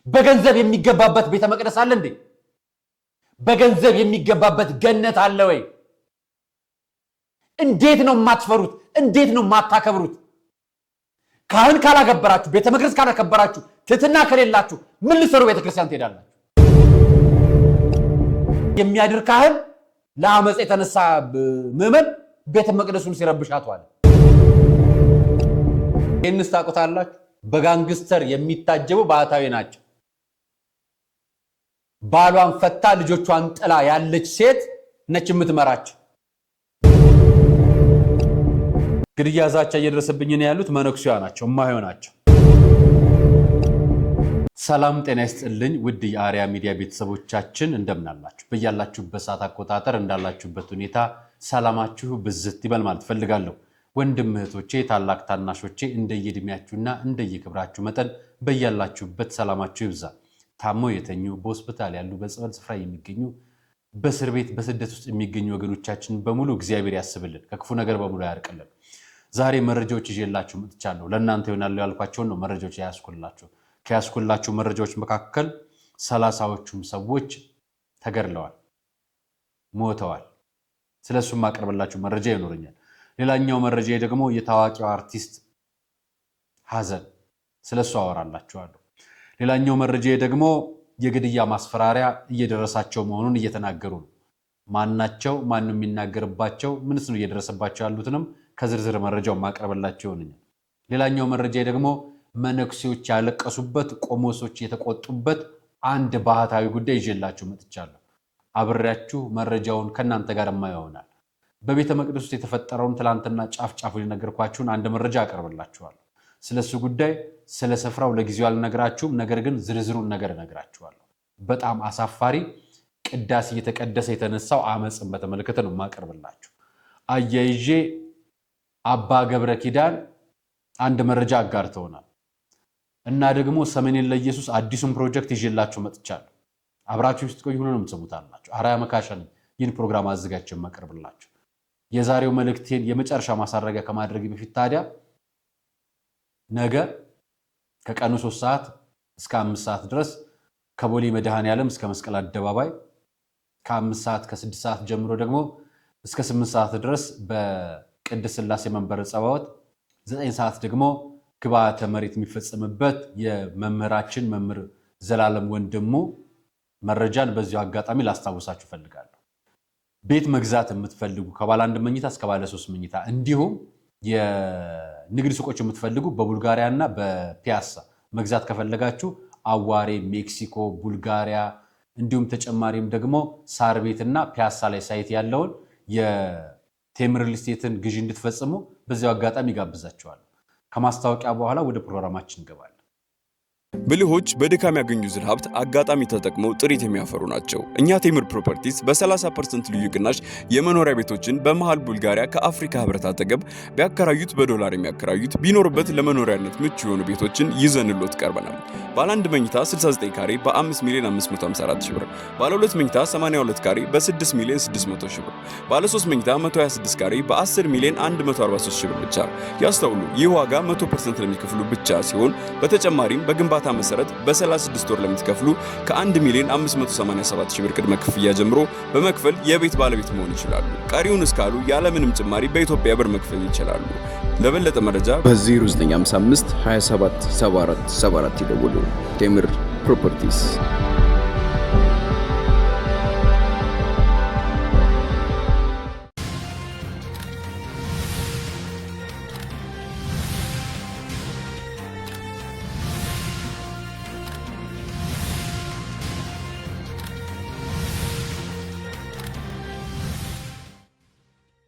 በገንዘብ የሚገባበት ቤተ መቅደስ አለ እንዴ? በገንዘብ የሚገባበት ገነት አለ ወይ? እንዴት ነው የማትፈሩት? እንዴት ነው የማታከብሩት? ካህን ካላከበራችሁ፣ ቤተ መቅደስ ካላከበራችሁ፣ ትህትና ከሌላችሁ ምን ልትሰሩ ቤተክርስቲያን ትሄዳላችሁ? የሚያድር ካህን ለአመጽ የተነሳ ምዕመን ቤተ መቅደሱን ሲረብሻቷል። ይህንስ ታውቁታላችሁ? በጋንግስተር የሚታጀቡ ባህታዊ ናቸው። ባሏን ፈታ ልጆቿን ጥላ ያለች ሴት ነች የምትመራቸው። ግድያ ዛቻ እየደረሰብኝ ነው ያሉት መነኩሴዋ ናቸው፣ እማሆይ ናቸው። ሰላም ጤና ይስጥልኝ ውድ የአርያ ሚዲያ ቤተሰቦቻችን እንደምን አላችሁ? በያላችሁበት ሰዓት አቆጣጠር እንዳላችሁበት ሁኔታ ሰላማችሁ ብዝት ይበል ማለት ፈልጋለሁ። ወንድም እህቶቼ፣ ታላቅ ታናሾቼ እንደየእድሜያችሁና እንደየክብራችሁ መጠን በያላችሁበት ሰላማችሁ ይብዛ። ታመው የተኙ፣ በሆስፒታል ያሉ፣ በጸበል ስፍራ የሚገኙ፣ በእስር ቤት በስደት ውስጥ የሚገኙ ወገኖቻችን በሙሉ እግዚአብሔር ያስብልን፣ ከክፉ ነገር በሙሉ ያርቅልን። ዛሬ መረጃዎች ይዤላችሁ መጥቻለሁ። ለእናንተ ይሆናሉ ያልኳቸውን ነው መረጃዎች ያስኩላችሁ። ከያስኩላችሁ መረጃዎች መካከል 30ዎቹም ሰዎች ተገድለዋል፣ ሞተዋል። ስለሱም ማቀርብላችሁ መረጃ ይኖርኛል። ሌላኛው መረጃ ደግሞ የታዋቂው አርቲስት ሀዘን፣ ስለሱ አወራላችኋለሁ። ሌላኛው መረጃ ደግሞ የግድያ ማስፈራሪያ እየደረሳቸው መሆኑን እየተናገሩ ነው። ማናቸው? ማን የሚናገርባቸው? ምንስ ነው እየደረሰባቸው ያሉትንም ከዝርዝር መረጃው ማቀርብላችሁ ይሆንኛል። ሌላኛው መረጃ ደግሞ መነኩሴዎች ያለቀሱበት፣ ቆሞሶች የተቆጡበት አንድ ባህታዊ ጉዳይ ይዤላችሁ መጥቻለሁ። አብሬያችሁ መረጃውን ከናንተ ጋር ማይሆናል። በቤተ መቅደስ ውስጥ የተፈጠረውን ትላንትና ጫፍ ጫፉ ሊነገርኳችሁን አንድ መረጃ አቀርብላችኋለሁ። ስለሱ ጉዳይ ስለ ስፍራው ለጊዜው አልነግራችሁም፣ ነገር ግን ዝርዝሩን ነገር እነግራችኋለሁ። በጣም አሳፋሪ ቅዳሴ እየተቀደሰ የተነሳው አመጽን በተመለከተ ነው ማቀርብላችሁ። አያይዤ አባ ገብረ ኪዳን አንድ መረጃ አጋርተውናል እና ደግሞ ሰሜን ለኢየሱስ አዲሱን ፕሮጀክት ይዤላችሁ መጥቻለሁ። አብራችሁ ውስጥ ቆዩ፣ ሁሉንም ትሰሙታላችሁ። አርያ መካሻ ነኝ ይህን ፕሮግራም አዘጋጅቼ ማቀርብላችሁ። የዛሬው መልእክቴን የመጨረሻ ማሳረጊያ ከማድረግ በፊት ታዲያ ነገ ከቀኑ 3 ሰዓት እስከ 5 ሰዓት ድረስ ከቦሌ መድኃኔዓለም እስከ መስቀል አደባባይ፣ ከ5 ሰዓት ከ6 ሰዓት ጀምሮ ደግሞ እስከ 8 ሰዓት ድረስ በቅድስት ሥላሴ መንበረ ጸባዖት፣ 9 ሰዓት ደግሞ ግብዓተ መሬት የሚፈጸምበት የመምህራችን መምህር ዘላለም ወንድሙ መረጃን በዚሁ አጋጣሚ ላስታውሳችሁ ፈልጋለሁ። ቤት መግዛት የምትፈልጉ ከባለ 1 መኝታ እስከ ባለ 3 መኝታ እንዲሁም የንግድ ሱቆች የምትፈልጉ በቡልጋሪያ እና በፒያሳ መግዛት ከፈለጋችሁ አዋሬ፣ ሜክሲኮ፣ ቡልጋሪያ እንዲሁም ተጨማሪም ደግሞ ሳር ቤትና ፒያሳ ላይ ሳይት ያለውን የቴምር ሪል ስቴትን ግዢ እንድትፈጽሙ በዚያው አጋጣሚ ጋብዛችኋለሁ። ከማስታወቂያ በኋላ ወደ ፕሮግራማችን እንገባለን። ብልሆች በድካም ያገኙትን ሀብት አጋጣሚ ተጠቅመው ጥሪት የሚያፈሩ ናቸው። እኛ ቴምር ፕሮፐርቲስ በ30% ልዩ ቅናሽ የመኖሪያ ቤቶችን በመሃል ቡልጋሪያ ከአፍሪካ ህብረት አጠገብ ቢያከራዩት በዶላር የሚያከራዩት ቢኖርበት ለመኖሪያነት ምቹ የሆኑ ቤቶችን ይዘንሎት ቀርበናል። ባለ 1 መኝታ 69 ካሬ በ5 ሚሊዮን 554 ሺህ ብር፣ ባለ 2 መኝታ 82 ካሬ በ6 ሚሊዮን 600 ሺህ ብር፣ ባለ 3 መኝታ 126 ካሬ በ10 ሚሊዮን 143 ሺህ ብር ብቻ። ያስተውሉ፣ ይህ ዋጋ 100% ለሚከፍሉ ብቻ ሲሆን በተጨማሪም በግንባታ መሰረት በ36 ወር ለምትከፍሉ ከ1 ሚሊዮን 587 ሺህ ብር ቅድመ ክፍያ ጀምሮ በመክፈል የቤት ባለቤት መሆን ይችላሉ። ቀሪውን እስካሉ ያለምንም ጭማሪ በኢትዮጵያ ብር መክፈል ይችላሉ። ለበለጠ መረጃ በ0955 27 74 74 ይደውሉ። ቴምር ፕሮፐርቲስ።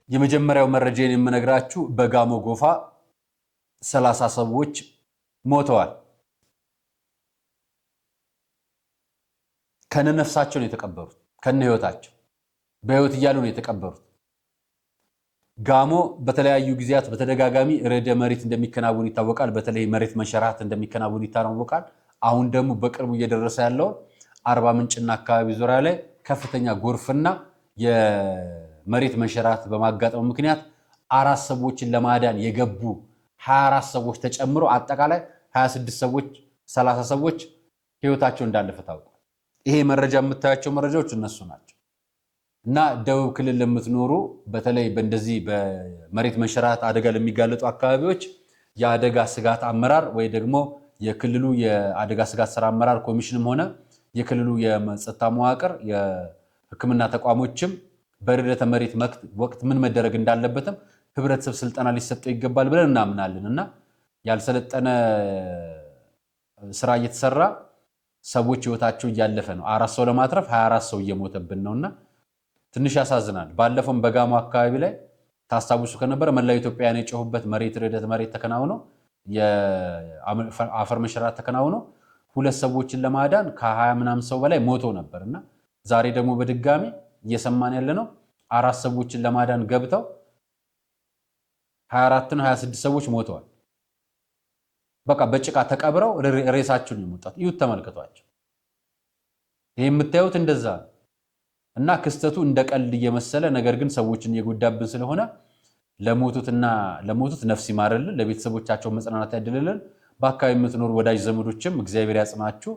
የመጀመሪያው መረጃን የምነግራችሁ በጋሞ ጎፋ 30 ሰዎች ሞተዋል። ከነነፍሳቸው ነው የተቀበሩት፣ ከነ ህይወታቸው በህይወት እያሉ ነው የተቀበሩት። ጋሞ በተለያዩ ጊዜያት በተደጋጋሚ ርዕደ መሬት እንደሚከናወን ይታወቃል። በተለይ መሬት መንሸራተት እንደሚከናወን ይታወቃል። አሁን ደግሞ በቅርቡ እየደረሰ ያለው አርባ ምንጭና አካባቢ ዙሪያ ላይ ከፍተኛ ጎርፍና የመሬት መንሸራተት በማጋጠሙ ምክንያት 4 ሰዎችን ለማዳን የገቡ 24 ሰዎች ተጨምሮ አጠቃላይ 26 ሰዎች 30 ሰዎች ህይወታቸው እንዳለፈ ታውቋል። ይሄ መረጃ የምታያቸው መረጃዎች እነሱ ናቸው። እና ደቡብ ክልል ለምትኖሩ በተለይ በእንደዚህ በመሬት መንሸራተት አደጋ ለሚጋለጡ አካባቢዎች የአደጋ ስጋት አመራር ወይ ደግሞ የክልሉ የአደጋ ስጋት ስራ አመራር ኮሚሽንም ሆነ የክልሉ የጸጥታ መዋቅር የሕክምና ተቋሞችም በርዕደ መሬት ወቅት ምን መደረግ እንዳለበትም ህብረተሰብ ስልጠና ሊሰጠው ይገባል ብለን እናምናለን። እና ያልሰለጠነ ስራ እየተሰራ ሰዎች ህይወታቸው እያለፈ ነው። 4 ሰው ለማትረፍ 24 ሰው እየሞተብን ነውና ትንሽ ያሳዝናል። ባለፈው በጋሞ አካባቢ ላይ ታስታውሱ ከነበረ መላው ኢትዮጵያውያን የጮሁበት ርዕደ መሬት ተከናውኖ የአፈር መንሸራተት ተከናውኖ 2 ሰዎችን ለማዳን ከ20 ምናምን ሰው በላይ ሞቶ ነበርና ዛሬ ደግሞ በድጋሚ እየሰማን ያለነው 4 ሰዎችን ለማዳን ገብተው 24 ነው 26 ሰዎች ሞተዋል። በቃ በጭቃ ተቀብረው ሬሳቸውን ይሞጣት ይሁት ተመልከቷቸው። ይሄ የምታዩት እንደዛ እና ክስተቱ እንደቀልድ እየመሰለ ነገር ግን ሰዎችን እየጎዳብን ስለሆነ ለሞቱት ነፍስ ይማርልን፣ ለቤተሰቦቻቸው መጽናናት ያድልልን። በአካባቢ የምትኖሩ ወዳጅ ዘመዶችም እግዚአብሔር ያጽናችሁ።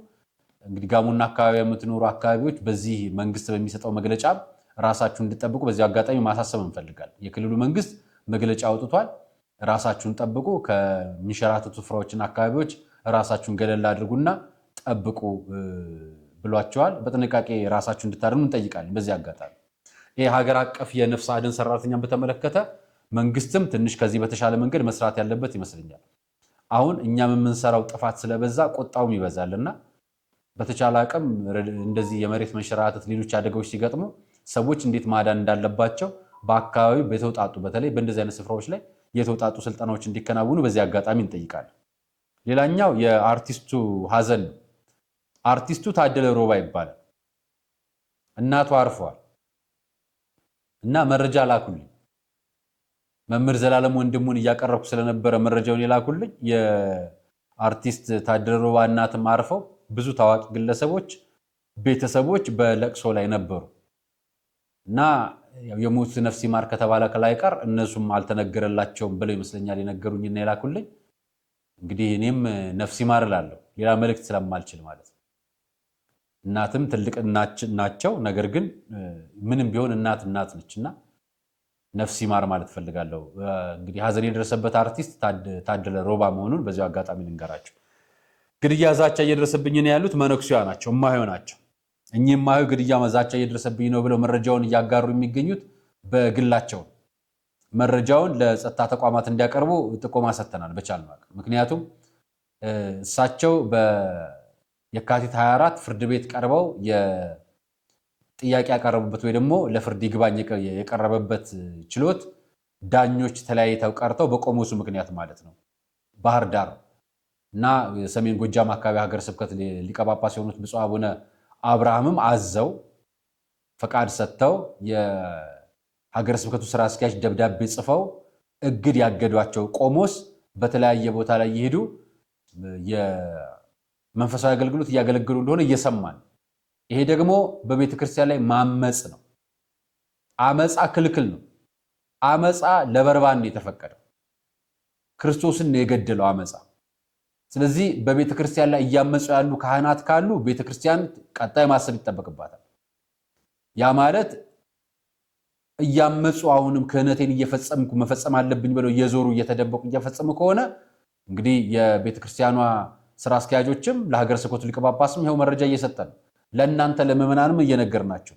እንግዲህ ጋሞና አካባቢ የምትኖሩ አካባቢዎች በዚህ መንግስት በሚሰጠው መግለጫ ራሳችሁን እንድጠብቁ በዚህ አጋጣሚ ማሳሰብ እንፈልጋለን። የክልሉ መንግስት መግለጫ አውጥቷል። ራሳችሁን ጠብቁ፣ ከሚንሸራተቱ ስፍራዎችና አካባቢዎች ራሳችሁን ገለል አድርጉና ጠብቁ ብሏቸዋል። በጥንቃቄ ራሳችሁን እንድታድኑ እንጠይቃለን። በዚህ አጋጣሚ ይሄ ሀገር አቀፍ የነፍስ አድን ሰራተኛን በተመለከተ መንግስትም ትንሽ ከዚህ በተሻለ መንገድ መስራት ያለበት ይመስለኛል። አሁን እኛም የምንሰራው ጥፋት ስለበዛ ቁጣውም ይበዛልና በተቻለ አቅም እንደዚህ የመሬት መንሸራተት ሌሎች አደጋዎች ሲገጥሙ ሰዎች እንዴት ማዳን እንዳለባቸው በአካባቢው በተውጣጡ በተለይ በእንደዚህ አይነት ስፍራዎች ላይ የተውጣጡ ስልጠናዎች እንዲከናወኑ በዚህ አጋጣሚ እንጠይቃለን። ሌላኛው የአርቲስቱ ሀዘን ነው። አርቲስቱ ታደለ ሮባ ይባላል። እናቱ አርፈዋል እና መረጃ ላኩልኝ። መምህር ዘላለም ወንድሙን እያቀረብኩ ስለነበረ መረጃውን የላኩልኝ የአርቲስት ታደለ ሮባ እናትም አርፈው ብዙ ታዋቂ ግለሰቦች ቤተሰቦች በለቅሶ ላይ ነበሩ እና የሞት ነፍስ ይማር ከተባለ ከላይ ቀር እነሱም አልተነገረላቸውም ብለው ይመስለኛል የነገሩኝና የላኩልኝ። እንግዲህ እኔም ነፍስ ይማር እላለሁ ሌላ መልእክት ስለማልችል ማለት ነው። እናትም ትልቅ ናቸው። ነገር ግን ምንም ቢሆን እናት ነችና ነፍስ ይማር ማለት ፈልጋለሁ። እንግዲህ ሀዘን የደረሰበት አርቲስት ታደለ ሮባ መሆኑን በዚያው አጋጣሚ ልንገራቸው። ግድያ ዛቻ እየደረሰብኝ ነው ያሉት መነኩሴዋ ናቸው፣ እማሆ ናቸው። እኚህ እማሆ ግድያ ዛቻ እየደረሰብኝ ነው ብለው መረጃውን እያጋሩ የሚገኙት በግላቸው መረጃውን ለጸጥታ ተቋማት እንዲያቀርቡ ጥቆማ ሰጥተናል በቻልነው አቅም። ምክንያቱም እሳቸው የካቲት 24 ፍርድ ቤት ቀርበው የጥያቄ ያቀረቡበት ወይ ደግሞ ለፍርድ ይግባኝ የቀረበበት ችሎት ዳኞች ተለያይተው ቀርተው በቆሞሱ ምክንያት ማለት ነው ባህር ዳር እና ሰሜን ጎጃም አካባቢ ሀገረ ስብከት ሊቀ ጳጳስ የሆኑት ብፁዕ አቡነ አብርሃምም አዘው ፈቃድ ሰጥተው የሀገረ ስብከቱ ስራ አስኪያጅ ደብዳቤ ጽፈው እግድ ያገዷቸው ቆሞስ በተለያየ ቦታ ላይ ይሄዱ መንፈሳዊ አገልግሎት እያገለገሉ እንደሆነ እየሰማን፣ ይሄ ደግሞ በቤተ ክርስቲያን ላይ ማመጽ ነው። አመጻ ክልክል ነው። አመጻ ለበርባን የተፈቀደው ክርስቶስን ነው የገደለው አመጻ። ስለዚህ በቤተ ክርስቲያን ላይ እያመጹ ያሉ ካህናት ካሉ ቤተ ክርስቲያን ቀጣይ ማሰብ ይጠበቅባታል። ያ ማለት እያመጹ አሁንም ክህነቴን እየፈጸምኩ መፈጸም አለብኝ ብለው እየዞሩ እየተደበቁ እየፈጸሙ ከሆነ እንግዲህ የቤተ ክርስቲያኗ ስራ አስኪያጆችም ለሀገረ ስብከቱ ሊቀ ጳጳስም ይሄው መረጃ እየሰጠን ለእናንተ ለምዕመናንም እየነገርናቸው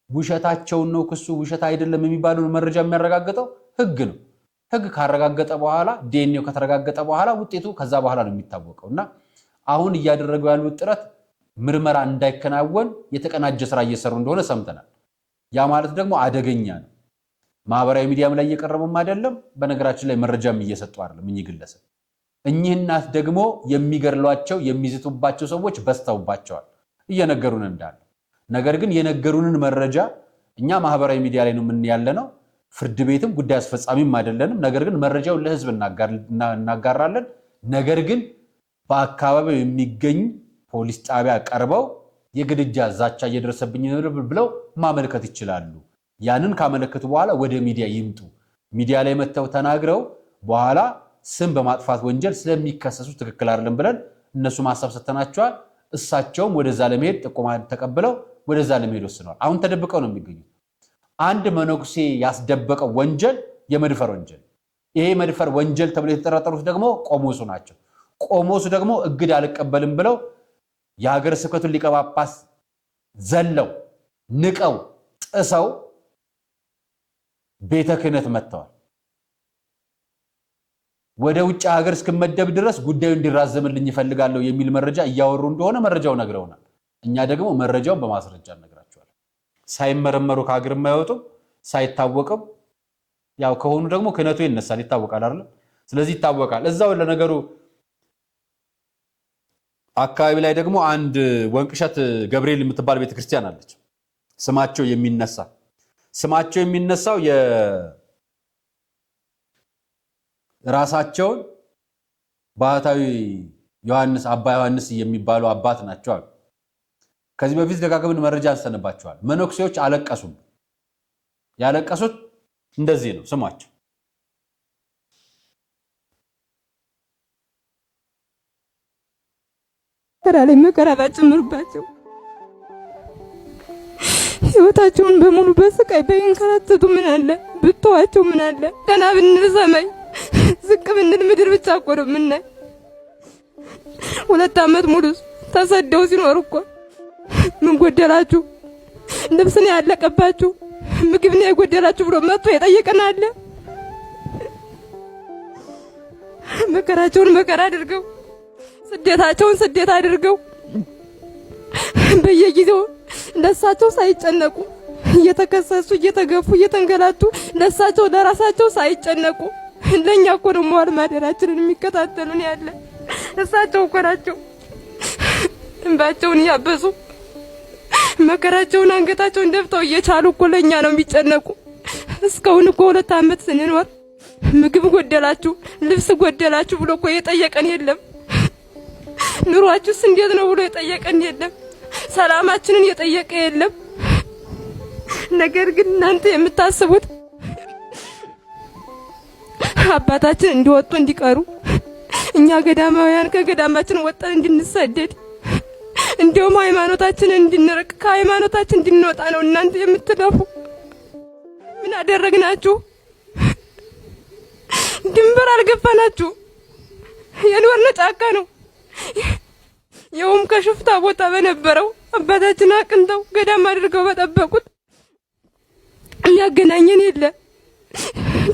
ውሸታቸውን ነው ክሱ ውሸት አይደለም የሚባለውን መረጃ የሚያረጋግጠው ህግ ነው። ህግ ካረጋገጠ በኋላ ዲኤንኤው ከተረጋገጠ በኋላ ውጤቱ ከዛ በኋላ ነው የሚታወቀውና አሁን እያደረጉ ያሉት ጥረት ምርመራ እንዳይከናወን የተቀናጀ ስራ እየሰሩ እንደሆነ ሰምተናል። ያ ማለት ደግሞ አደገኛ ነው። ማህበራዊ ሚዲያም ላይ እየቀረበም አይደለም። በነገራችን ላይ መረጃም እየሰጡ አይደለም እኚህ ግለሰብ። እኚህ እናት ደግሞ የሚገርሏቸው የሚዝቱባቸው ሰዎች በስተውባቸዋል እየነገሩን እንዳለ። ነገር ግን የነገሩንን መረጃ እኛ ማህበራዊ ሚዲያ ላይ ነው ምን ያለነው፣ ፍርድ ቤትም ጉዳይ አስፈጻሚም አይደለንም። ነገር ግን መረጃውን ለህዝብ እናጋራለን። ነገር ግን በአካባቢው የሚገኝ ፖሊስ ጣቢያ ቀርበው የግድያ ዛቻ እየደረሰብኝ ነው ብለው ማመልከት ይችላሉ። ያንን ካመለከቱ በኋላ ወደ ሚዲያ ይምጡ። ሚዲያ ላይ መተው ተናግረው በኋላ ስም በማጥፋት ወንጀል ስለሚከሰሱ ትክክል አይደለም ብለን እነሱ ማሳብ ሰተናቸዋል። እሳቸውም ወደዛ ለመሄድ ጥቆማ ተቀብለው ወደዛ ለመሄድ ወስነዋል። አሁን ተደብቀው ነው የሚገኙት። አንድ መነኩሴ ያስደበቀው ወንጀል የመድፈር ወንጀል። ይሄ መድፈር ወንጀል ተብለው የተጠረጠሩት ደግሞ ቆሞሱ ናቸው። ቆሞሱ ደግሞ እግድ አልቀበልም ብለው የሀገረ ስብከቱን ሊቀ ጳጳስ ዘለው ንቀው ጥሰው ቤተ ክህነት መጥተዋል። ወደ ውጭ ሀገር እስከመደብ ድረስ ጉዳዩ እንዲራዘምልኝ ይፈልጋለሁ የሚል መረጃ እያወሩ እንደሆነ መረጃው ነግረውናል። እኛ ደግሞ መረጃውን በማስረጃ እነግራቸዋለን። ሳይመረመሩ ከሀገር የማይወጡ ሳይታወቅም ያው ከሆኑ ደግሞ ክህነቱ ይነሳል፣ ይታወቃል አይደል? ስለዚህ ይታወቃል። እዛው ለነገሩ አካባቢ ላይ ደግሞ አንድ ወንቅሸት ገብርኤል የምትባል ቤተክርስቲያን አለች። ስማቸው የሚነሳው ራሳቸውን ባህታዊ ዮሐንስ አባ ዮሐንስ የሚባሉ አባት ናቸው አሉ። ከዚህ በፊት ደጋግመን መረጃ አንስተንባቸዋል። መነኩሴዎች አለቀሱ። ያለቀሱት እንደዚህ ነው ስማቸው። ተራለ መከራ ባጭምርባቸው ህይወታቸውን በሙሉ በስቃይ በእንከራተቱ ምን አለ ብተዋቸው ምን አለ ቀና ብንል ሰማይ ዝቅ ብንል ምድር ብቻ እኮ ነው የምናይ። 2 ዓመት ሙሉ ተሰደው ሲኖር እኮ ምን ጎደላችሁ? ልብስ ነው ያለቀባችሁ? ምግብ ነው የጎደላችሁ ብሎ መጥቶ የጠየቀን አለ? መከራቸውን መከራ አድርገው ስደታቸውን ስደት አድርገው በየጊዜው ለሳቸው ሳይጨነቁ እየተከሰሱ እየተገፉ እየተንገላቱ ለሳቸው ለራሳቸው ሳይጨነቁ ለኛ እኮ ነው መዋል ማደራችንን የሚከታተሉን ያለ እሳቸው እኮ ናቸው። እንባቸውን ያበሱ መከራቸውን አንገታቸውን ደፍተው እየቻሉ እኮ ለኛ ነው የሚጨነቁ። እስካሁን እኮ 2 ዓመት ስንኖር ምግብ ጎደላችሁ ልብስ ጎደላችሁ ብሎ እኮ የጠየቀን የለም። ኑሯችሁስ እንዴት ነው ብሎ የጠየቀን የለም። ሰላማችንን የጠየቀ የለም። ነገር ግን እናንተ የምታስቡት አባታችን እንዲወጡ እንዲቀሩ እኛ ገዳማውያን ከገዳማችን ወጣን እንድንሰደድ እንደውም ሃይማኖታችንን እንድንርቅ ከሃይማኖታችን እንድንወጣ ነው እናንተ የምትለፉ። ምን አደረግናችሁ? ድንበር አልገፋናችሁ። የኖርነው ጫካ ነው። የውም ከሽፍታ ቦታ በነበረው አባታችን አቅንተው ገዳም አድርገው በጠበቁት የሚያገናኘን የለ።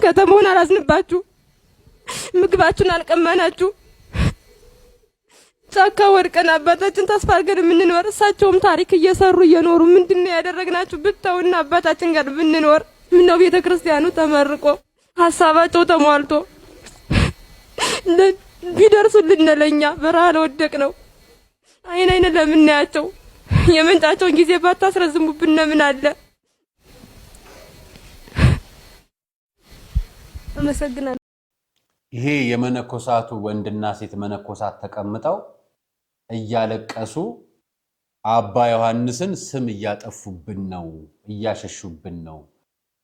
ከተማውን አላዝንባችሁ፣ ምግባችሁን አልቀማናችሁ። ጫካ ወድቀን አባታችን ተስፋ አድርገን የምንኖር እሳቸውም ታሪክ እየሰሩ እየኖሩ ምንድነው ያደረግናችሁ ብታውና አባታችን ጋር ብንኖር ምነው ቤተክርስቲያኑ ተመርቆ ሐሳባቸው ተሟልቶ ቢደርሱልን ለኛ በረሃ ለወደቅ ነው። አይን ለምናያቸው የመንጫቸውን ጊዜ ባታስረዝሙብን ምን አለ? አመሰግናለሁ። ይሄ የመነኮሳቱ ወንድና ሴት መነኮሳት ተቀምጠው እያለቀሱ አባ ዮሐንስን ስም እያጠፉብን ነው፣ እያሸሹብን ነው፣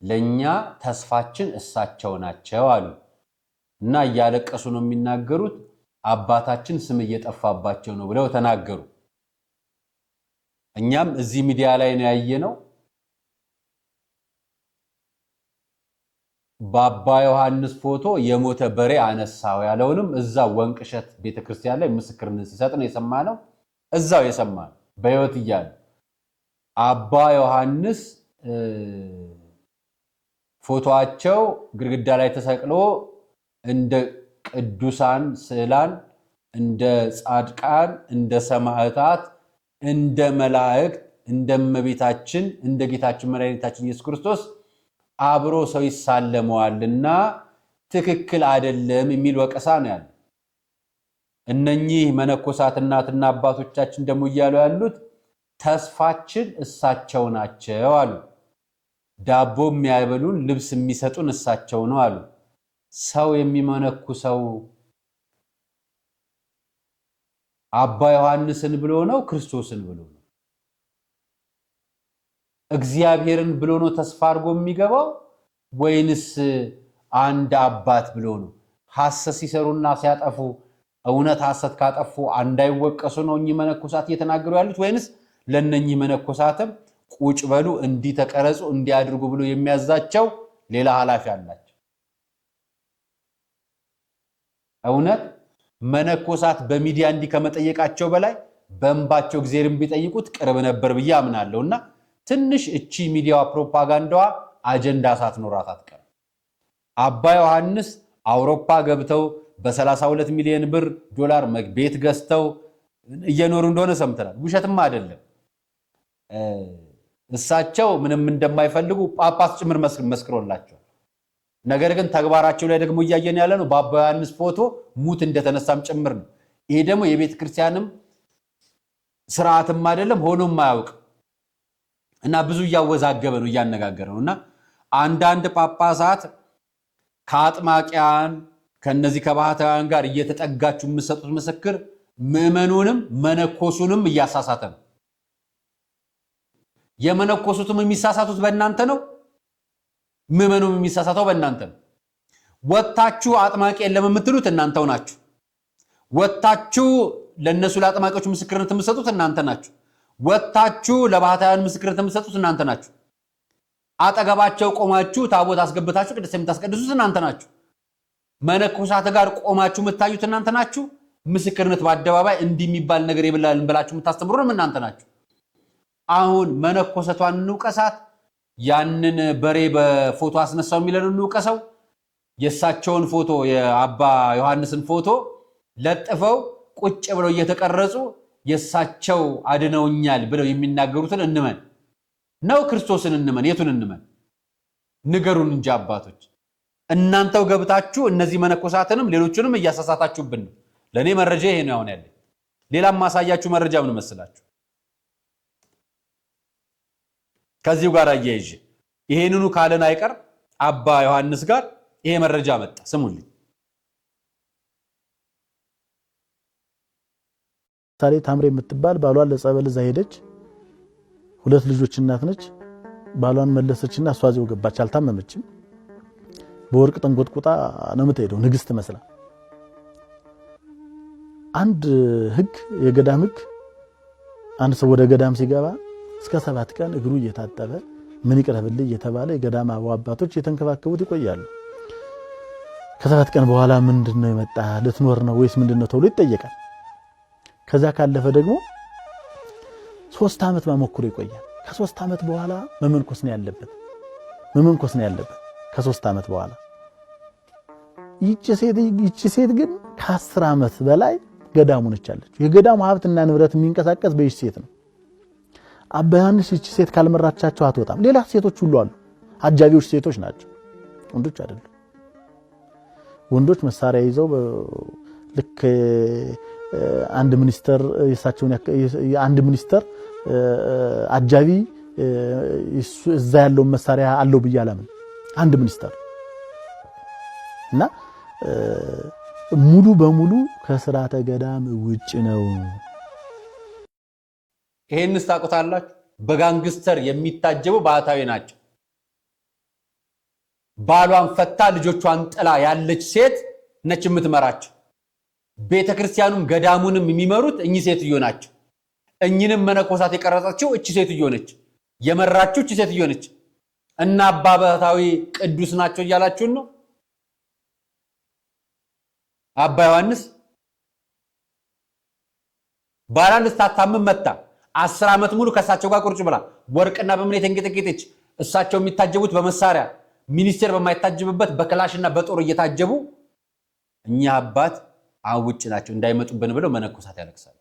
ለኛ ተስፋችን እሳቸው ናቸው አሉ እና እያለቀሱ ነው የሚናገሩት። አባታችን ስም እየጠፋባቸው ነው ብለው ተናገሩ። እኛም እዚህ ሚዲያ ላይ ነው ያየነው። በአባ ዮሐንስ ፎቶ የሞተ በሬ አነሳው ያለውንም እዛ ወንቅሸት ቤተክርስቲያን ላይ ምስክርነት ሲሰጥ ነው የሰማነው። እዛው የሰማነው በህይወት እያለ አባ ዮሐንስ ፎቶአቸው ግድግዳ ላይ ተሰቅሎ እንደ ቅዱሳን ስዕላን እንደ ጻድቃን እንደ ሰማዕታት እንደ መላእክት እንደ እመቤታችን እንደ ጌታችን መድኃኒታችን ኢየሱስ ክርስቶስ አብሮ ሰው ይሳለመዋልና ትክክል አይደለም የሚል ወቀሳ ነው ያለው። እነኚህ መነኮሳት እናትና አባቶቻችን ደግሞ እያሉ ያሉት ተስፋችን እሳቸው ናቸው አሉ። ዳቦ የሚያበሉን ልብስ የሚሰጡን እሳቸው ነው አሉ። ሰው የሚመነኩሰው አባ ዮሐንስን ብሎ ነው? ክርስቶስን ብሎ ነው? እግዚአብሔርን ብሎ ነው ተስፋ አድርጎ የሚገባው ወይንስ አንድ አባት ብሎ ነው? ሐሰት ሲሰሩና ሲያጠፉ እውነት ሐሰት ካጠፉ እንዳይወቀሱ ነው እኚህ መነኮሳት እየተናገሩ ያሉት ወይንስ ለነኚህ መነኮሳትም ቁጭ በሉ እንዲተቀረጹ እንዲያድርጉ ብሎ የሚያዛቸው ሌላ ኃላፊ አላቸው? እውነት መነኮሳት በሚዲያ እንዲ ከመጠየቃቸው በላይ በእንባቸው እግዚአብሔርን ቢጠይቁት ቅርብ ነበር ብዬ አምናለሁና ትንሽ እቺ ሚዲያዋ ፕሮፓጋንዳዋ አጀንዳ ሳትኖራት አትቀርም። አባ ዮሐንስ አውሮፓ ገብተው በ32 ሚሊዮን ብር ዶላር ቤት ገዝተው እየኖሩ እንደሆነ ሰምተናል። ውሸትም አይደለም። እሳቸው ምንም እንደማይፈልጉ ጳጳስ ጭምር መስክሮላቸው፣ ነገር ግን ተግባራቸው ላይ ደግሞ እያየን ያለ ነው በአባ ዮሐንስ ፎቶ ሙት እንደተነሳም ጭምር ነው። ይሄ ደግሞ የቤተ ክርስቲያንም ስርዓትም አይደለም ሆኖም ማያውቅ እና ብዙ እያወዛገበ ነው እያነጋገረ ነውና አንዳንድ ጳጳሳት ከአጥማቂያን ከነዚህ ከባህታውያን ጋር እየተጠጋችሁ የምትሰጡት ምስክር ምዕመኑንም መነኮሱንም እያሳሳተ ነው። የመነኮሱትም የሚሳሳቱት በእናንተ ነው፣ ምዕመኑም የሚሳሳተው በእናንተ ነው። ወጣችሁ አጥማቂ የለም የምትሉት እናንተው ናችሁ። ወጣችሁ ለነሱ ለአጥማቂዎች ምስክርነት የምትሰጡት እናንተ ናችሁ። ወጣችሁ ለባህታውያን ምስክርነት የምትሰጡት እናንተ ናችሁ። አጠገባቸው ቆማችሁ ታቦት አስገብታችሁ ቅድስት የምታስቀድሱት እናንተ ናችሁ። መነኮሳት ጋር ቆማችሁ የምታዩት እናንተ ናችሁ። ምስክርነት በአደባባይ እንዲህ የሚባል ነገር ይብላልን ብላችሁ የምታስተምሩንም እናንተ ናችሁ። አሁን መነኮሰቷን እንውቀሳት፣ ያንን በሬ በፎቶ አስነሳው የሚለን እንውቀሰው። የእሳቸውን ፎቶ የአባ ዮሐንስን ፎቶ ለጥፈው ቁጭ ብለው እየተቀረጹ የእሳቸው አድነውኛል ብለው የሚናገሩትን እንመን ነው? ክርስቶስን እንመን? የቱን እንመን? ንገሩን እንጂ አባቶች። እናንተው ገብታችሁ እነዚህ መነኮሳትንም ሌሎቹንም እያሳሳታችሁብን ነው። ለኔ መረጃ ይሄ ነው ያለው። ሌላም ማሳያችሁ መረጃ ምን መስላችሁ? ከዚሁ ጋር አያይዤ ይሄንኑ ካለን አይቀር አባ ዮሐንስ ጋር ይሄ መረጃ መጣ። ስሙልኝ። ታሪ ታምሬ የምትባል ባሏን ለጸበል እዛ ሄደች። ሁለት ልጆች እናት ነች። ባሏን መለሰችና እሷ እዚሁ ገባች። አልታመመችም። በወርቅ ጠንቆጥቁጣ ነው የምትሄደው ንግስት መስላ። አንድ ህግ የገዳም ህግ አንድ ሰው ወደ ገዳም ሲገባ እስከ 7 ቀን እግሩ እየታጠበ ምን ይቀርብልኝ እየተባለ የገዳም አባቶች የተንከባከቡት ይቆያሉ። ከ7 ቀን በኋላ ምንድነው የመጣ ልትኖር ነው ወይስ ምንድነው ተብሎ ይጠየቃል። ከዛ ካለፈ ደግሞ 3 ዓመት ማሞክሮ ይቆያል። ከ3 ዓመት በኋላ መመንኮስ ነው ያለበት። ከ3 ዓመት በኋላ ይቺ ሴት ግን ከ10 ዓመት በላይ ገዳሙ ነች ያለችው። የገዳሙ ሀብትና ንብረት የሚንቀሳቀስ በይች ሴት ነው። አባ ዮሐንስ ይቺ ሴት ካልመራቻቸው አትወጣም። ሌላ ሴቶች ሁሉ አሉ። አጃቢዎች ሴቶች ናቸው፣ ወንዶች አይደሉም። ወንዶች መሳሪያ ይዘው ልክ አንድ ሚኒስተር የአንድ ሚኒስተር አጃቢ እዛ ያለው መሳሪያ አለው ብያለምን አንድ ሚኒስተር እና ሙሉ በሙሉ ከስርዓተ ገዳም ውጭ ነው። ይሄንስ ታውቁታላችሁ? በጋንግስተር የሚታጀቡ ባህታዊ ናቸው። ባሏን ፈታ ልጆቿን ጥላ ያለች ሴት ነች የምትመራቸው። ቤተክርስቲያኑም ገዳሙንም የሚመሩት እኚህ ሴትዮ ናቸው። እኚህንም መነኮሳት የቀረጸችው እቺ ሴትዮ ነች፣ የመራችው እቺ ሴትዮ ነች። እና አባ ባህታዊ ቅዱስ ናቸው እያላችሁን ነው? አባ ዮሐንስ ባሏን ልታታምም መጣ። 10 ዓመት ሙሉ ከእሳቸው ጋር ቁርጭ ብላ ወርቅና በምን የተንገጠገጠች እሳቸው የሚታጀቡት በመሳሪያ ሚኒስቴር በማይታጀብበት በክላሽና በጦር እየታጀቡ እኛ አባት አውጭ ናቸው እንዳይመጡብን ብለው መነኮሳት ያለቅሳሉ።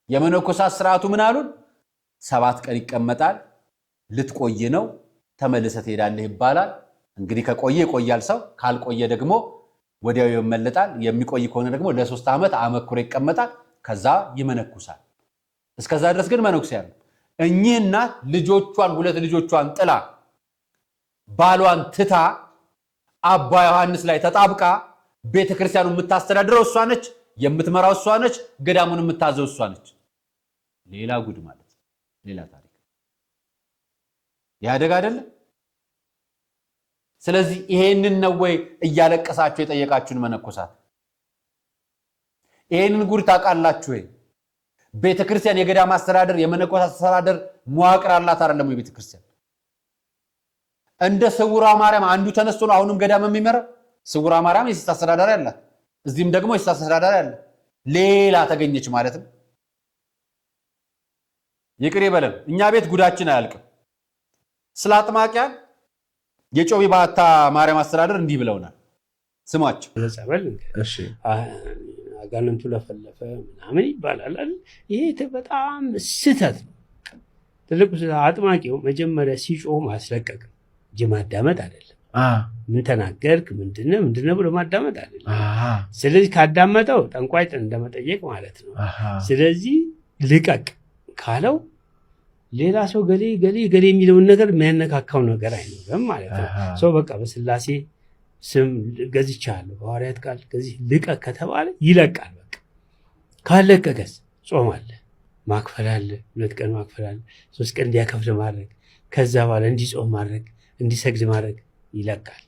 የመነኮሳት ስርዓቱ ምን አሉን? 7 ቀን ይቀመጣል፣ ልትቆይ ነው፣ ተመልሰህ ትሄዳለህ ይባላል። እንግዲህ ከቆየ ይቆያል ሰው፣ ካልቆየ ደግሞ ወዲያው ይመለጣል። የሚቆይ ከሆነ ደግሞ ለ3 ዓመት አመክሮ ይቀመጣል፣ ከዛ ይመነኩሳል። እስከዛ ድረስ ግን መነኩስ ያለው እኚህ እናት ልጆቿን 2 ልጆቿን ጥላ ባሏን ትታ አባ ዮሐንስ ላይ ተጣብቃ ቤተክርስቲያኑ የምታስተዳድረው እሷ ነች፣ የምትመራው እሷ ነች፣ ገዳሙን የምታዘው እሷ ነች። ሌላ ጉድ ማለት ሌላ ታሪክ ያደጋ አይደለ? ስለዚህ ይሄንን ነው ወይ እያለቀሳችሁ የጠየቃችሁን መነኮሳት? ይሄንን ጉድ ታውቃላችሁ ወይ? ቤተክርስቲያን የገዳም አስተዳደር የመነኮሳት አስተዳደር መዋቅር አላት አይደለም? የቤተክርስቲያን እንደ ስውሯ ማርያም አንዱ ተነስቶ ነው አሁንም ገዳም የሚመራው። ስውሯ ማርያም የሴት አስተዳዳሪ አላት፣ እዚህም ደግሞ የሴት አስተዳዳሪ አለ። ሌላ ተገኘች ማለት ነው። ይቅር ይበለን። እኛ ቤት ጉዳችን አያልቅም። ስለ አጥማቂያን የጮቢ ባታ ማርያም አስተዳደር እንዲህ ብለውናል። ስማቸው ተጸበል እሺ አጋንንቱ ለፈለፈ ምናምን ይባላል አይደል? ይሄ በጣም ስህተት ነው። ትልቁ አጥማቂው መጀመሪያ ሲጮህ ማስለቀቅ እንጂ ማዳመጥ አይደለም። ምን ተናገርክ ምንድነው ብሎ ማዳመጥ አይደለም። ስለዚህ ካዳመጠው ጠንቋይ እንደመጠየቅ ማለት ነው። ስለዚህ ልቀቅ ካለው ሌላ ሰው ገሌ የሚለውን ነገር የሚያነካካው ነገር አይኖርም ማለት ነው። ሰው በቃ በስላሴ ስም ገዝቻለሁ በሐዋርያት ቃል ገዚህ ልቀቅ ከተባለ ይለቃል። በቃ ካለቀቀስ ጾም አለ፣ ማክፈል አለ፣ 2 ቀን ማክፈል አለ፣ 3 ቀን እንዲያከፍል ማድረግ፣ ከዛ በኋላ እንዲጾም ማድረግ፣ እንዲሰግድ ማድረግ ይለቃል።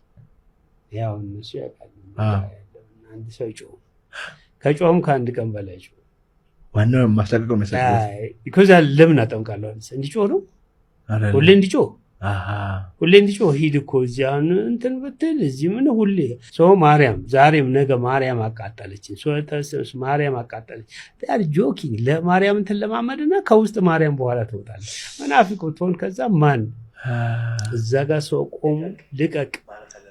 ያው እነሱ ያውቃሉ። አንድ ሰው ይጮህ ከጮህም ከአንድ ቀን በላይ ይጮህ ዋናው ማስለቀቀው መሰለኝ። because ለምን አጠምቃለሁ እንዲጮህ ነው ሁሌ እንዲጮህ ሁሌ እንዲጮህ ሂድ እኮ እዚያ እንትን ብትል እዚህ ምን ሁሌ ሰው ማርያም ዛሬም ነገ ማርያም አቃጠለች ማርያም አቃጠለች ታዲያ ጆኪንግ ለማርያም እንትን ለማመድና ከውስጥ ማርያም በኋላ ትወጣለች። መናፍቅ ብትሆን ከዛ ማን እዛ ጋር ሰው ቆሙ ልቀቅ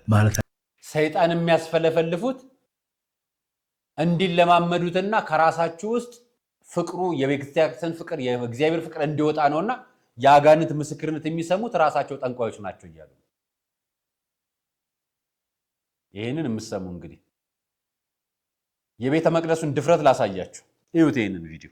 ማለት ሰይጣን የሚያስፈለፈልፉት እንዲለማመዱትና ከራሳችሁ ውስጥ ፍቅሩ የቤተክርስቲያን ፍቅር የእግዚአብሔር ፍቅር እንዲወጣ ነውና ያጋንንት ምስክርነት የሚሰሙት ራሳቸው ጠንቋዮች ናቸው ይያሉ። ይሄንን የምትሰሙ እንግዲህ የቤተ መቅደሱን ድፍረት ላሳያችሁ። እዩት ይሄንን ቪዲዮ።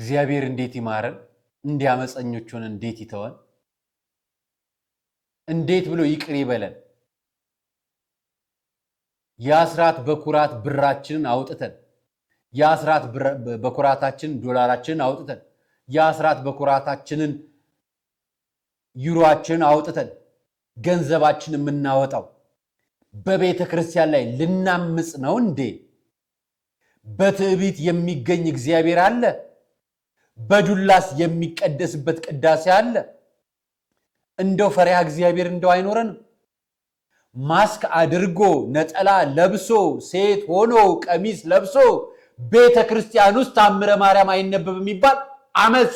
እግዚአብሔር እንዴት ይማረን? እንዲያመፀኞቹን እንዴት ይተወን? እንዴት ብሎ ይቅር ይበለን? የአስራት በኩራት ብራችንን አውጥተን የአስራት በኩራታችንን ዶላራችንን አውጥተን የአስራት በኩራታችንን ዩሮአችንን አውጥተን ገንዘባችንን የምናወጣው በቤተ ክርስቲያን ላይ ልናምጽ ነው እንዴ? በትዕቢት የሚገኝ እግዚአብሔር አለ? በዱላስ የሚቀደስበት ቅዳሴ አለ? እንደው ፈሪሃ እግዚአብሔር እንደው አይኖረንም? ማስክ አድርጎ ነጠላ ለብሶ ሴት ሆኖ ቀሚስ ለብሶ ቤተ ክርስቲያን ውስጥ ታምረ ማርያም አይነበብ የሚባል አመጽ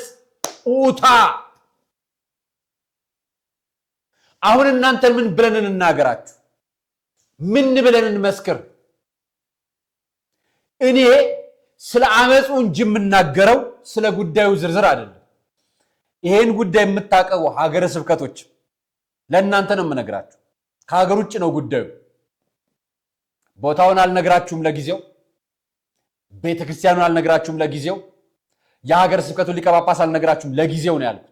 ኡታ። አሁን እናንተን ምን ብለን እንናገራችሁ? ምን ብለን እንመስክር? እኔ ስለ አመጹ እንጂ የምናገረው ስለ ጉዳዩ ዝርዝር አይደለም። ይሄን ጉዳይ የምታቀው ሀገረ ስብከቶች ለእናንተ ነው የምነግራችሁ። ከሀገር ውጭ ነው ጉዳዩ። ቦታውን አልነግራችሁም ለጊዜው፣ ቤተክርስቲያኑን አልነግራችሁም ለጊዜው፣ የሀገረ ስብከቱ ሊቀ ጳጳስ አልነግራችሁም ለጊዜው ነው ያልኩት።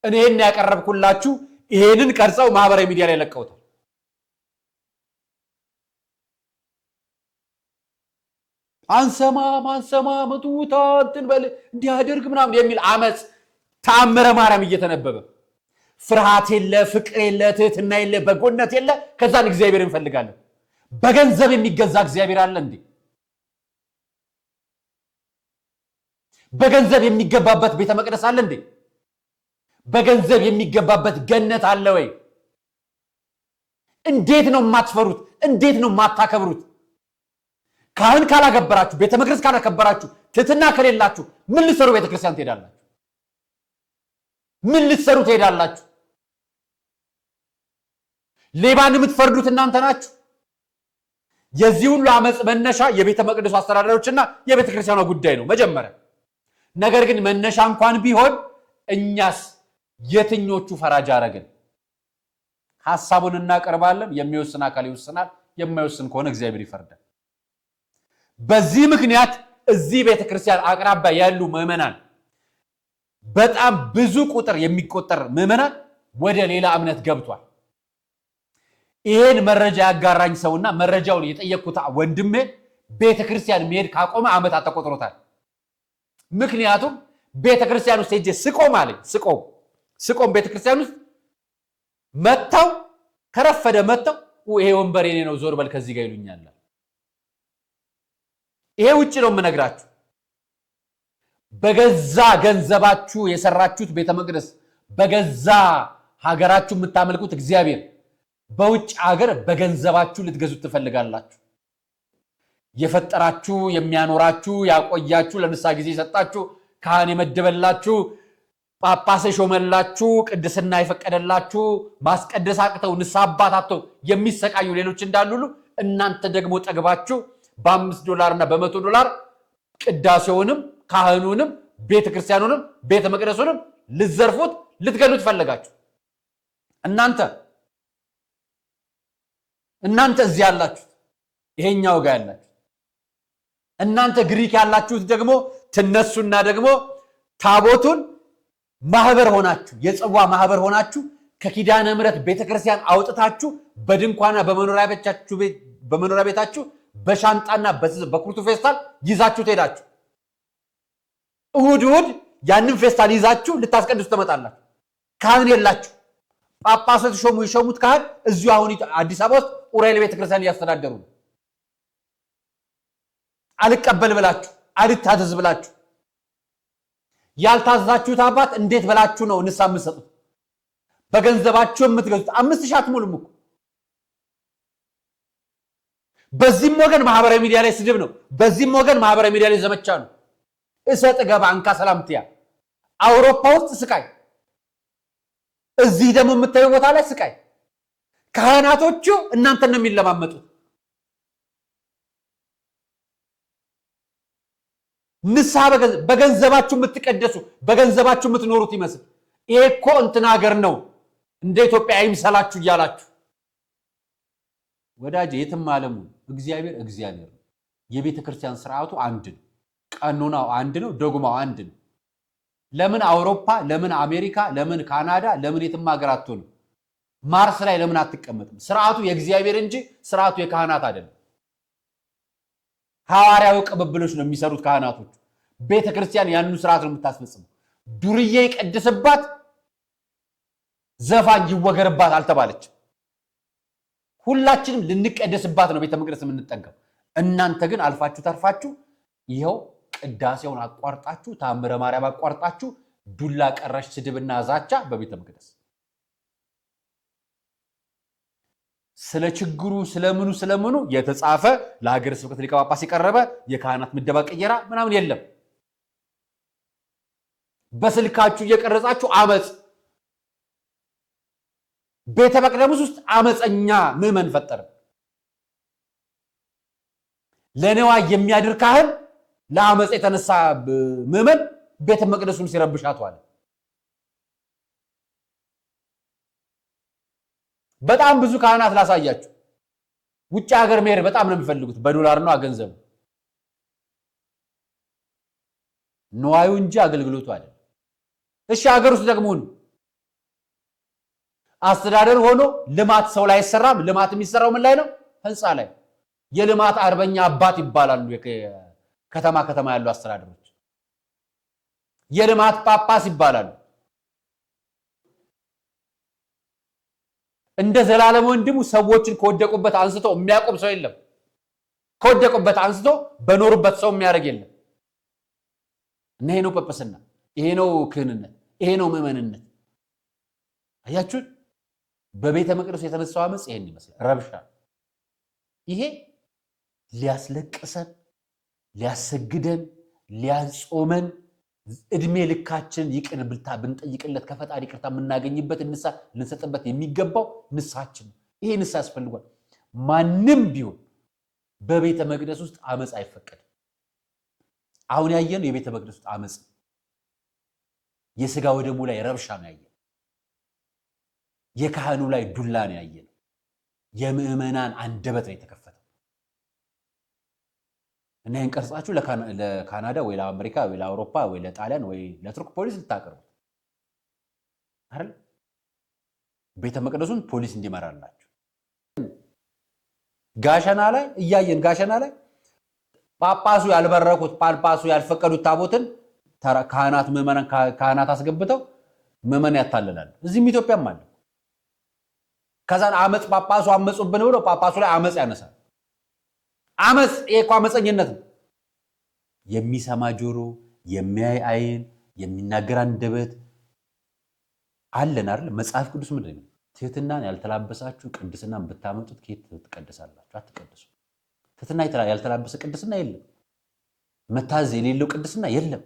እኔን ያቀረብኩላችሁ ይሄንን ቀርጸው ማህበራዊ ሚዲያ ላይ ለቀውታል። አንሰማ መቱታ እንትን በል እንዲያደርግ ምናምን የሚል አመጽ ተአምረ ማርያም እየተነበበ ፍርሃት የለ፣ ፍቅር የለ፣ ትህትና የለ፣ በጎነት የለ። ከዛን እግዚአብሔር እንፈልጋለን። በገንዘብ የሚገዛ እግዚአብሔር አለ እንዴ? በገንዘብ የሚገባበት ቤተ መቅደስ አለ እንዴ? በገንዘብ የሚገባበት ገነት አለ ወይ? እንዴት ነው የማትፈሩት? እንዴት ነው የማታከብሩት? ካህን ካላከበራችሁ፣ ቤተ መቅደስ ካላከበራችሁ፣ ትህትና ከሌላችሁ ምን ልትሰሩ ቤተክርስቲያን ትሄዳላችሁ? ምን ልትሰሩ ትሄዳላችሁ? ሌባን የምትፈርዱት እናንተ ናችሁ። የዚህ ሁሉ አመጽ መነሻ የቤተ መቅደሱ አስተዳዳሪዎችና የቤተ ክርስቲያኗ ጉዳይ ነው መጀመሪያ። ነገር ግን መነሻ እንኳን ቢሆን እኛስ የትኞቹ ፈራጅ አረግን? ሐሳቡን እናቀርባለን። የሚወስን አካል ይወስናል። የማይወስን ከሆነ እግዚአብሔር ይፈርዳል። በዚህ ምክንያት እዚህ ቤተ ክርስቲያን አቅራቢያ ያሉ ምዕመናን በጣም ብዙ ቁጥር የሚቆጠር ምዕመናን ወደ ሌላ እምነት ገብቷል። ይሄን መረጃ ያጋራኝ ሰውና መረጃውን የጠየቅኩት ወንድሜ ቤተ ክርስቲያን መሄድ ካቆመ ዓመታት ተቆጥሮታል። ምክንያቱም ቤተ ክርስቲያን ውስጥ ሄጄ ስቆም አለኝ ስቆም ቤተ ክርስቲያን ውስጥ መጣው ከረፈደ መጣው ይሄ ወንበር የኔ ነው ዞር በል ከዚህ ጋር ይሉኛል። ይሄ ውጪ ነው የምነግራችሁ። በገዛ ገንዘባችሁ የሰራችሁት ቤተ መቅደስ፣ በገዛ ሀገራችሁ የምታመልኩት እግዚአብሔር በውጭ ሀገር በገንዘባችሁ ልትገዙት ትፈልጋላችሁ። የፈጠራችሁ የሚያኖራችሁ ያቆያችሁ ለንስሐ ጊዜ የሰጣችሁ ካህን የመደበላችሁ ጳጳስ የሾመላችሁ ቅድስና የፈቀደላችሁ ማስቀደስ አቅተው ንስሐ አባት አጥተው የሚሰቃዩ ሌሎች እንዳሉ ሁሉ እናንተ ደግሞ ጠግባችሁ $5 እና $100 ቅዳሴውንም ካህኑንም ቤተክርስቲያኑንም ቤተ መቅደሱንም ልትዘርፉት ልትገሉት ፈለጋችሁ። እናንተ እዚህ ያላችሁት ይሄኛው ጋር ያላችሁት እናንተ ግሪክ ያላችሁት ደግሞ ትነሱና ደግሞ ታቦቱን ማህበር ሆናችሁ የጽዋ ማህበር ሆናችሁ ከኪዳነ ምሕረት ቤተክርስቲያን አውጥታችሁ በድንኳና በመኖሪያ ቤታችሁ በሻንጣና በኩርቱ ፌስታል ይዛችሁ ትሄዳችሁ። እሁድ ያንን ፌስታል ይዛችሁ ልታስቀድሱ ትመጣላችሁ። ካህን የላችሁ። ጳጳሳት የሾሙት ካህን እዚሁ አሁን አዲስ አበባ ውስጥ ኡራኤል ቤተክርስቲያን እያስተዳደሩ ነው። አልቀበል ብላችሁ አልታዘዝ ብላችሁ ያልታዘዛችሁት አባት እንዴት ብላችሁ ነው ንስሐ የምትሰጡት? በገንዘባችሁ የምትገዙት 5000 አትሞሉም እኮ። በዚህም ወገን ማህበራዊ ሚዲያ ላይ ስድብ ነው። በዚህም ወገን ማህበራዊ ሚዲያ ላይ ዘመቻ ነው። እሰጥ ገባ አንካ ሰላምቲያ አውሮፓ ውስጥ ስቃይ፣ እዚህ ደግሞ የምታዩ ቦታ ላይ ስቃይ። ካህናቶቹ እናንተን ነው የሚለማመጡት። ንስሐ በገንዘባችሁ የምትቀደሱ በገንዘባችሁ የምትኖሩት ይመስል ይሄ እኮ እንትን ሀገር ነው እንደ ኢትዮጵያ አይምሰላችሁ እያላችሁ ወዳጅ የትም ዓለሙ እግዚአብሔር ነው። የቤተ ክርስቲያን ስርዓቱ አንድ ነው። ቀኖናው አንድ ነው፣ ዶግማው አንድ ነው። ለምን አውሮፓ፣ ለምን አሜሪካ፣ ለምን ካናዳ፣ ለምን የትም ሀገር አትሆንም? ማርስ ላይ ለምን አትቀመጥም? ስርዓቱ የእግዚአብሔር እንጂ ስርዓቱ የካህናት አይደለም። ሐዋርያው ቅብብሎች ነው የሚሰሩት ካህናቶች። ቤተክርስቲያን ያንኑ ስርዓት ነው የምታስፈጽመው። ዱርዬ ይቀድስባት፣ ዘፋኝ ይወገርባት አልተባለች። ሁላችንም ልንቀደስባት ነው ቤተ መቅደስ የምንጠጋው። እናንተ ግን አልፋችሁ ተርፋችሁ ይኸው ቅዳሴውን አቋርጣችሁ ታምረ ማርያም አቋርጣችሁ ዱላ ቀረሽ ስድብና ዛቻ በቤተ መቅደስ። ስለ ችግሩ ስለምኑ የተጻፈ ለሀገረ ስብከት ሊቀ ጳጳስ የቀረበ የካህናት ምደባ ቀየራ ምናምን የለም። በስልካችሁ እየቀረጻችሁ አመጽ ቤተ መቅደስ ውስጥ አመፀኛ ምዕመን ፈጠረ። ለነዋ የሚያድር ካህን ለአመጽ የተነሳ ምዕመን ቤተ መቅደሱን ሲረብሻት ዋለ። በጣም ብዙ ካህናት ላሳያችሁ። ውጭ ሀገር መሄድ በጣም ነው የሚፈልጉት። በዶላር ነው ገንዘቡ፣ ነዋዩ እንጂ አገልግሎቱ አይደለም። እሺ ሀገር ውስጥ ደግሞ አስተዳደር ሆኖ ልማት ሰው ላይ አይሰራም። ልማት የሚሰራው ምን ላይ ነው? ህንፃ ላይ። የልማት አርበኛ አባት ይባላሉ ከተማ ያሉ አስተዳደሮች። የልማት ጳጳስ ይባላሉ። እንደ ዘላለም ወንድሙ ሰዎችን ከወደቁበት አንስቶ የሚያቆም ሰው የለም። ከወደቁበት አንስቶ በኖሩበት ሰው የሚያደርግ የለም። እና ይሄ ነው ጵጵስና፣ ይሄ ነው ክህንነት፣ ይሄ ነው ምዕመንነት። አያችሁ? በቤተ መቅደስ የተነሳው አመጽ ይሄን ይመስላል። ረብሻ። ይሄ ሊያስለቅሰን፣ ሊያሰግደን፣ ሊያጾመን እድሜ ልካችን ይቅር ብንጠይቅለት ከፈጣሪ ይቅርታ የምናገኝበት ንሳ ልንሰጥበት የሚገባው ንሳችን። ይሄ ንሳ ያስፈልጓል። ማንም ቢሆን በቤተ መቅደስ ውስጥ አመጽ አይፈቀድም። አሁን ያየነው የቤተ መቅደስ ውስጥ አመጽ የሥጋ ወደሙ ላይ ረብሻ ነው ያየነው። የካህኑ ላይ ዱላ ነው ያየነው። የምዕመናን አንደበት ነው የተከፈተው። እና ይህን ቀርጻችሁ ለካናዳ ወይ ለአሜሪካ ወይ ለአውሮፓ ወይ ለጣሊያን ወይ ለቱርክ ፖሊስ ልታቀርቡት አይደል? ቤተ መቅደሱን ፖሊስ እንዲመራላችሁ። ጋሸና ላይ እያየን ጋሸና ላይ ጳጳሱ ያልበረኩት ጳጳሱ ያልፈቀዱት ታቦትን ካህናት ምዕመናን ካህናት አስገብተው ምዕመናን ያታለላሉ። እዚህም ኢትዮጵያም አለ። ከዛን አመጽ ጳጳሱ አመጹብን ብሎ ጳጳሱ ላይ አመጽ ያነሳል። አመጽ እኮ አመፀኝነት ነው። የሚሰማ ጆሮ፣ የሚያይ አይን፣ የሚናገር አንደበት አለን አይደል? መጽሐፍ ቅዱስ ምንድን ነው? ትህትናን ያልተላበሳችሁ ቅድስናን ብታመጡት ከየት ትቀደሳላችሁ? አትቀደሱ። ትህትና ያልተላበሰ ቅድስና የለም። መታዘዝ የሌለው ቅድስና የለም።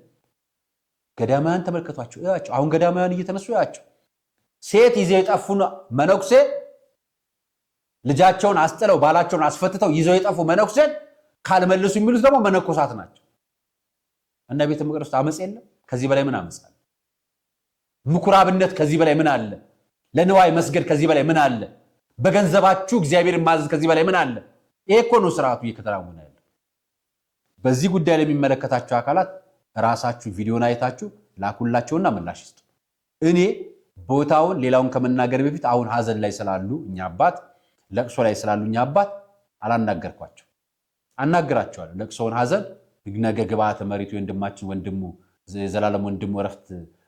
ገዳማውያን ተመልከቷቸው፣ እያቸው። አሁን ገዳማውያን እየተነሱ ያቸው ሴት ይዘው የጠፉ መነኩሴ ልጃቸውን አስጥለው ባላቸውን አስፈትተው ይዘው የጠፉ መነኩሴን ካልመልሱ የሚሉት ደግሞ መነኮሳት ናቸው። እና ቤተ መቅደስ አመጽ የለም። ከዚህ በላይ ምን አመጽ አለ? ምኩራብነት ከዚህ በላይ ምን አለ? ለንዋይ መስገድ ከዚህ በላይ ምን አለ? በገንዘባችሁ እግዚአብሔርን ማዘዝ ከዚህ በላይ ምን አለ? ይሄ እኮ ነው ስርዓቱ እየተከናወነ ያለው። በዚህ ጉዳይ ላይ የሚመለከታችሁ አካላት ራሳችሁ ቪዲዮን አይታችሁ ላኩላቸውና ምላሽ ይስጡ። እኔ ቦታውን ሌላውን ከመናገር በፊት አሁን ሀዘን ላይ ስላሉ እኛ አባት ለቅሶ ላይ ስላሉ እኛ አባት አላናገርኳቸው። አናግራቸዋለሁ። ለቅሶውን ሀዘን ነገ ግብአተ መሬቱ ወንድሙ የዘላለም ወንድሙ እረፍት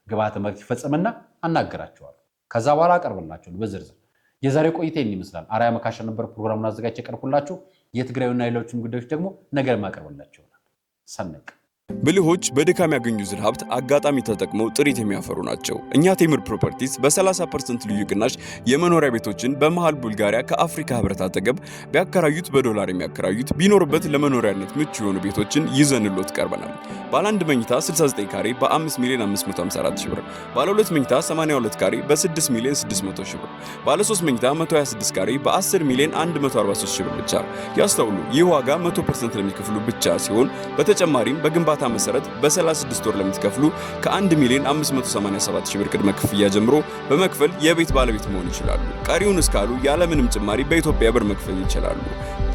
ግብአተ መሬት ይፈጸምና አናግራቸዋለሁ። ከዛ በኋላ አቀርብላቸዋለሁ በዝርዝር። የዛሬ ቆይታ ይህን ይመስላል። አርአያ መካሻ ነበር ፕሮግራሙን አዘጋጅቼ ያቀርብላችሁ። የትግራዩና ሌሎችም ጉዳዮች ደግሞ ነገ ማቀርብላችሁ ይሆናል። ሰነቅ ብልሆች በድካም ያገኙትን ሀብት አጋጣሚ ተጠቅመው ጥሪት የሚያፈሩ ናቸው። እኛ ቴምር ፕሮፐርቲስ በ30% ልዩ ቅናሽ የመኖሪያ ቤቶችን በመሃል ቡልጋሪያ ከአፍሪካ ህብረት አጠገብ ቢያከራዩት በዶላር የሚያከራዩት ቢኖርበት ለመኖሪያነት ምቹ የሆኑ ቤቶችን ይዘንሎት ቀርበናል። ባለ 1 መኝታ 69 ካሬ በ5 ሚሊዮን 554 ሺህ ብር፣ ባለ 2 መኝታ 82 ካሬ በ6 ሚሊዮን 600 ሺህ ብር፣ ባለ 3 መኝታ 126 ካሬ በ10 ሚሊዮን 143 ሺህ ብር ብቻ። ያስተውሉ፣ ይህ ዋጋ 100% ለሚከፍሉ ብቻ ሲሆን በተጨማሪም በግንባታ በጨረታ መሰረት በ36 ወር ለምትከፍሉ ከ1 ሚሊዮን 587 ሺህ ብር ቅድመ ክፍያ ጀምሮ በመክፈል የቤት ባለቤት መሆን ይችላሉ። ቀሪውን እስካሉ ያለምንም ጭማሪ በኢትዮጵያ ብር መክፈል ይችላሉ።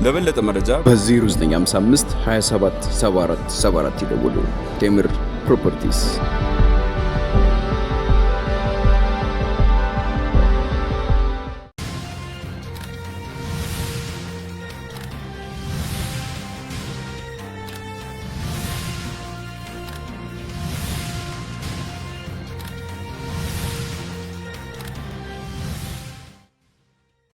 ለበለጠ መረጃ በ0955 27 74 74 ይደውሉ። ቴምር ፕሮፐርቲስ